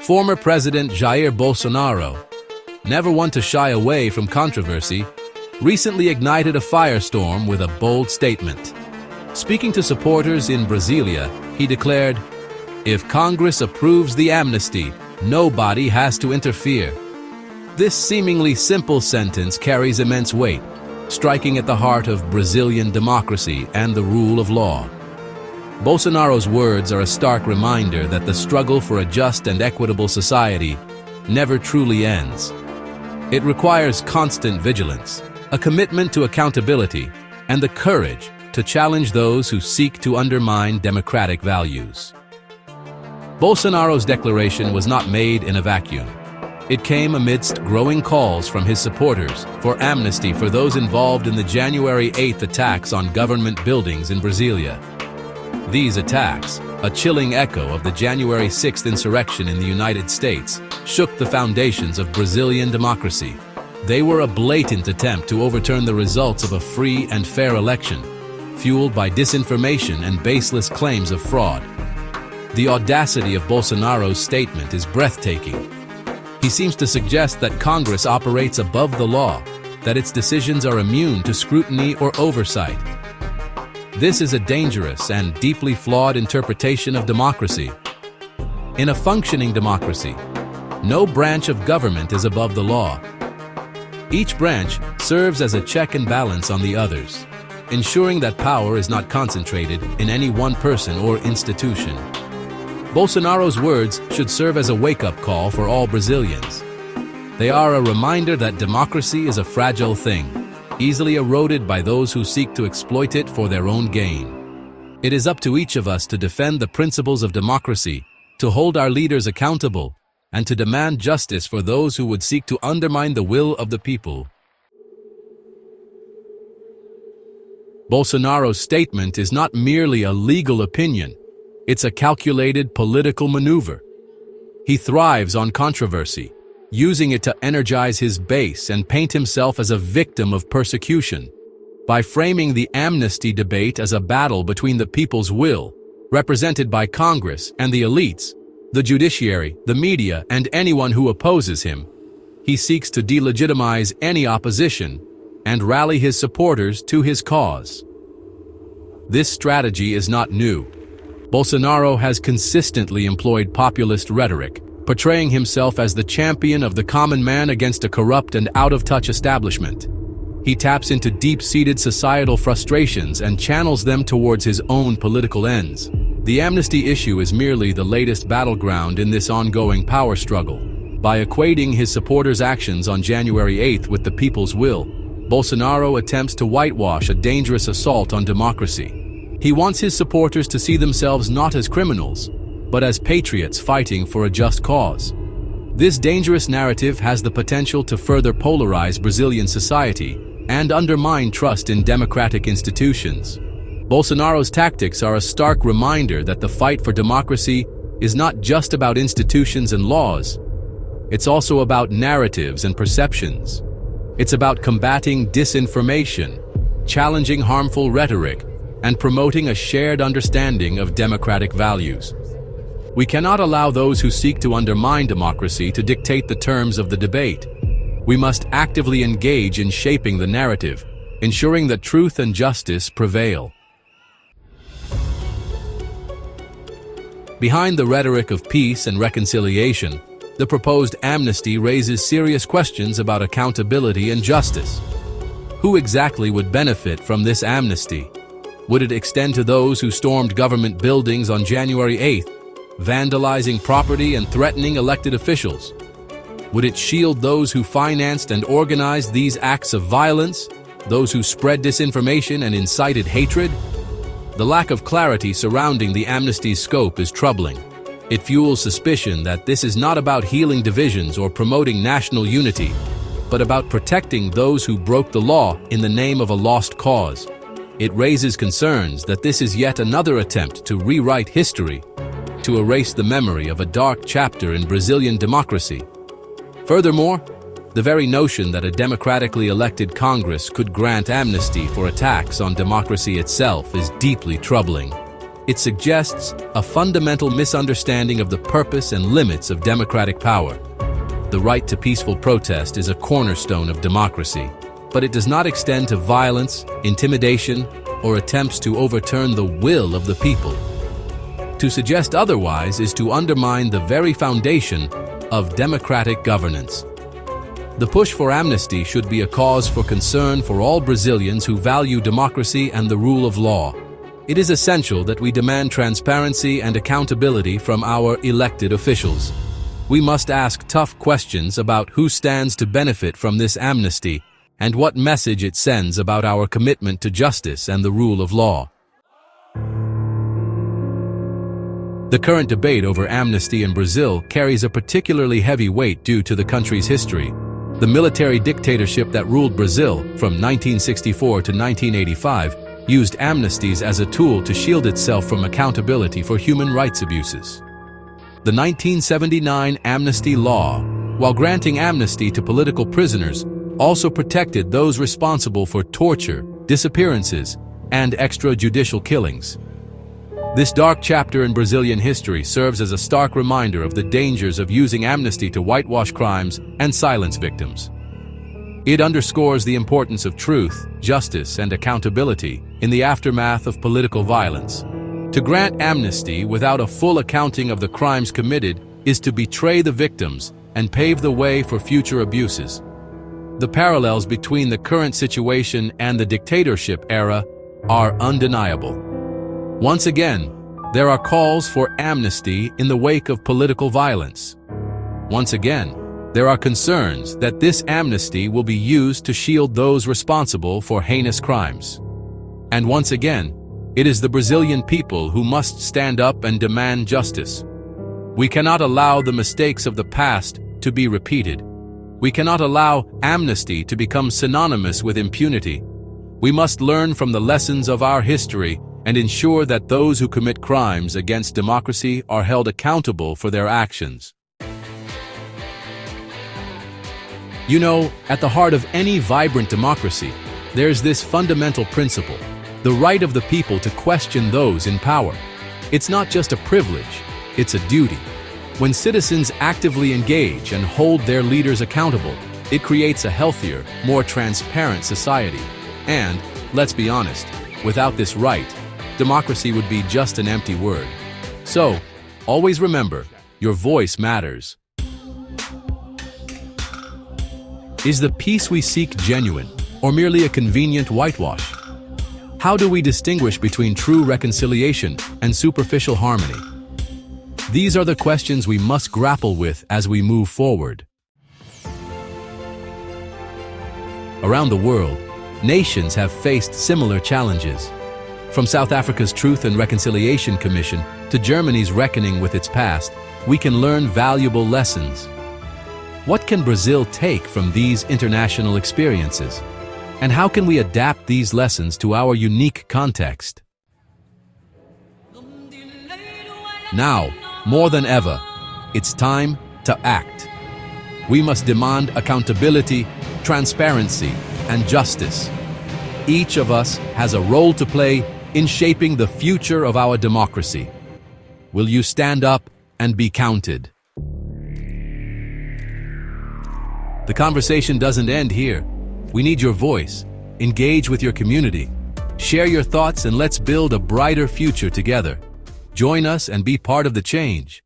Former President Jair Bolsonaro, never one to shy away from controversy, recently ignited a firestorm with a bold statement. Speaking to supporters in Brasileira, he declared, "If Congress approves the amnesty, nobody has to interfere." This seemingly simple sentence carries immense weight, striking at the heart of Brazilian democracy and the rule of law. Bolsonaro's words are a stark reminder that the struggle for a just and equitable society never truly ends. It requires constant vigilance, a commitment to accountability, and the courage to challenge those who seek to undermine democratic values. Bolsonaro's declaration was not made in a vacuum. It came amidst growing calls from his supporters for amnesty for those involved in the January 8th attacks on government buildings in Brasilia. These attacks, a chilling echo of the January 6th insurrection in the United States, shook the foundations of Brazilian democracy. They were a blatant attempt to overturn the results of a free and fair election, fueled by disinformation and baseless claims of fraud. The audacity of Bolsonaro's statement is breathtaking. He seems to suggest that Congress operates above the law, that its decisions are immune to scrutiny or oversight. This is a dangerous and deeply flawed interpretation of democracy. In a functioning democracy, no branch of government is above the law. Each branch serves as a check and balance on the others, ensuring that power is not concentrated in any one person or institution. Bolsonaro's words should serve as a wake-up call for all Brazilians. They are a reminder that democracy is a fragile thing, easily eroded by those who seek to exploit it for their own gain. It is up to each of us to defend the principles of democracy, to hold our leaders accountable, and to demand justice for those who would seek to undermine the will of the people. Bolsonaro's statement is not merely a legal opinion. It's a calculated political maneuver. He thrives on controversy, using it to energize his base and paint himself as a victim of persecution. By framing the amnesty debate as a battle between the people's will, represented by Congress and the elites, the judiciary, the media, and anyone who opposes him, he seeks to delegitimize any opposition and rally his supporters to his cause. This strategy is not new. Bolsonaro has consistently employed populist rhetoric, portraying himself as the champion of the common man against a corrupt and out-of-touch establishment. He taps into deep-seated societal frustrations and channels them towards his own political ends. The amnesty issue is merely the latest battleground in this ongoing power struggle. By equating his supporters' actions on January 8th with the people's will, Bolsonaro attempts to whitewash a dangerous assault on democracy. He wants his supporters to see themselves not as criminals, but as patriots fighting for a just cause. This dangerous narrative has the potential to further polarize Brazilian society and undermine trust in democratic institutions. Bolsonaro's tactics are a stark reminder that the fight for democracy is not just about institutions and laws. It's also about narratives and perceptions. It's about combating disinformation, challenging harmful rhetoric, and promoting a shared understanding of democratic values. We cannot allow those who seek to undermine democracy to dictate the terms of the debate. We must actively engage in shaping the narrative, ensuring that truth and justice prevail. Behind the rhetoric of peace and reconciliation, the proposed amnesty raises serious questions about accountability and justice. Who exactly would benefit from this amnesty? Would it extend to those who stormed government buildings on January 8th, vandalizing property and threatening elected officials? Would it shield those who financed and organized these acts of violence, those who spread disinformation and incited hatred? The lack of clarity surrounding the amnesty's scope is troubling. It fuels suspicion that this is not about healing divisions or promoting national unity, but about protecting those who broke the law in the name of a lost cause. It raises concerns that this is yet another attempt to rewrite history, to erase the memory of a dark chapter in Brazilian democracy. Furthermore, the very notion that a democratically elected Congress could grant amnesty for attacks on democracy itself is deeply troubling. It suggests a fundamental misunderstanding of the purpose and limits of democratic power. The right to peaceful protest is a cornerstone of democracy, but it does not extend to violence, intimidation, or attempts to overturn the will of the people. To suggest otherwise is to undermine the very foundation of democratic governance. The push for amnesty should be a cause for concern for all Brazilians who value democracy and the rule of law. It is essential that we demand transparency and accountability from our elected officials. We must ask tough questions about who stands to benefit from this amnesty and what message it sends about our commitment to justice and the rule of law. The current debate over amnesty in Brazil carries a particularly heavy weight due to the country's history. The military dictatorship that ruled Brazil from 1964 to 1985 used amnesties as a tool to shield itself from accountability for human rights abuses. The 1979 Amnesty Law, while granting amnesty to political prisoners, also protected those responsible for torture, disappearances, and extrajudicial killings. This dark chapter in Brazilian history serves as a stark reminder of the dangers of using amnesty to whitewash crimes and silence victims. It underscores the importance of truth, justice, and accountability in the aftermath of political violence. To grant amnesty without a full accounting of the crimes committed is to betray the victims and pave the way for future abuses. The parallels between the current situation and the dictatorship era are undeniable. Once again, there are calls for amnesty in the wake of political violence. Once again, there are concerns that this amnesty will be used to shield those responsible for heinous crimes. And once again, it is the Brazilian people who must stand up and demand justice. We cannot allow the mistakes of the past to be repeated. We cannot allow amnesty to become synonymous with impunity. We must learn from the lessons of our history and ensure that those who commit crimes against democracy are held accountable for their actions. You know, at the heart of any vibrant democracy, there's this fundamental principle: the right of the people to question those in power. It's not just a privilege, it's a duty. When citizens actively engage and hold their leaders accountable, it creates a healthier, more transparent society. And, let's be honest, without this right, democracy would be just an empty word. So, always remember, your voice matters. Is the peace we seek genuine, or merely a convenient whitewash? How do we distinguish between true reconciliation and superficial harmony? These are the questions we must grapple with as we move forward. Around the world, nations have faced similar challenges. From South Africa's Truth and Reconciliation Commission to Germany's reckoning with its past, we can learn valuable lessons. What can Brazil take from these international experiences? And how can we adapt these lessons to our unique context? Now, more than ever, it's time to act. We must demand accountability, transparency, and justice. Each of us has a role to play in shaping the future of our democracy. Will you stand up and be counted? The conversation doesn't end here. We need your voice. Engage with your community. Share your thoughts and let's build a brighter future together. Join us and be part of the change.